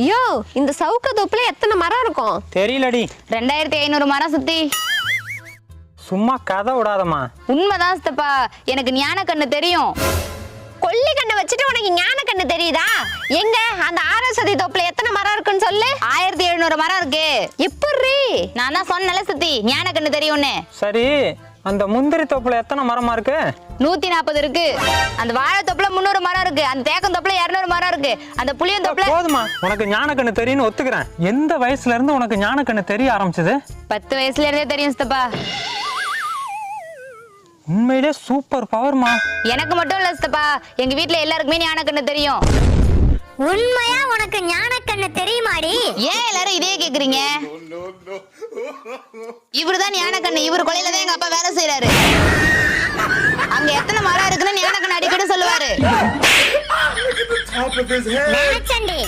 யோ, இந்த சவுக்க தோப்புல எத்தனை மரம் இருக்கும்? தெரியலடி. 2500 மரம் சுத்தி. சும்மா கதை விடாதம்மா. உண்மைதான் சித்தப்பா, எனக்கு ஞான கண்ணு தெரியும். கொல்லி கண்ணை வச்சுட்டு உனக்கு ஞான கண்ணு தெரியுதா? எங்க அந்த ஆரஸ்வதி தோப்புல எத்தனை மரம் இருக்குன்னு சொல்லு. 1700 மரம் இருக்கு. எப்படி? நான் தான் சொன்னல சித்தி, ஞான கண்ணு தெரியும்னு. சரி, அந்த முந்திரி தோப்புல எத்தனை மரமா இருக்கு? 140 இருக்கு. அந்த வாழை தோப்புல 300 மரம் இருக்கு. அந்த தேக்கம் தோப்புல 200 மரம் இருக்கு. அந்த புளியம் தோப்புல போதுமா? உனக்கு ஞானக்கண்ணு தெரியும்னு ஒத்துக்கிறேன். எந்த வயசுல இருந்து உனக்கு ஞானக்கண்ணு தெரிய ஆரம்பிச்சது? 10 வயசுல இருந்தே தெரியும் சித்தப்பா. உண்மையிலே சூப்பர் பவர்மா. எனக்கு மட்டும் இல்ல சித்தப்பா, எங்க வீட்ல எல்லாருக்குமே ஞான கண்ணு தெரியும். உண்மையா உனக்கு ஞானக்கண்ணு தெரியுமாடி? ஏன் எல்லாரும் இதே கேக்குறீங்க? இவருதான் ஞான கண்ணு. இவரு கொலையில தான் எங்க அப்பா வேலை செய்யறாரு. அங்க எத்தனை மரம் இருக்குன்னு ஞான கண்ணு அடிக்கடி சொல்லுவாரு. நினைச்சண்டி